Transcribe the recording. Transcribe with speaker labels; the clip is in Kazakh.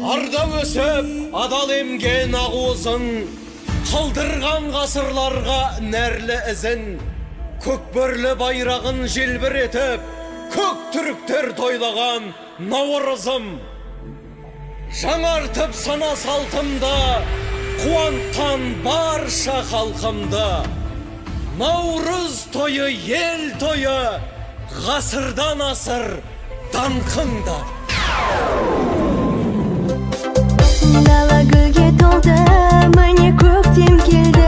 Speaker 1: арда өсіп адал емген ақуызын, қалдырған ғасырларға нәрлі ізін, көкбөрлі байрағын желбіретіп, көк түріктер тойлаған наурызым. Жаңартып сана салтымды, қуантқан барша халқымды. Наурыз тойы ел тойы, ғасырдан асыр даңқыңды.
Speaker 2: Дала гүлге толды, міне көктем келді.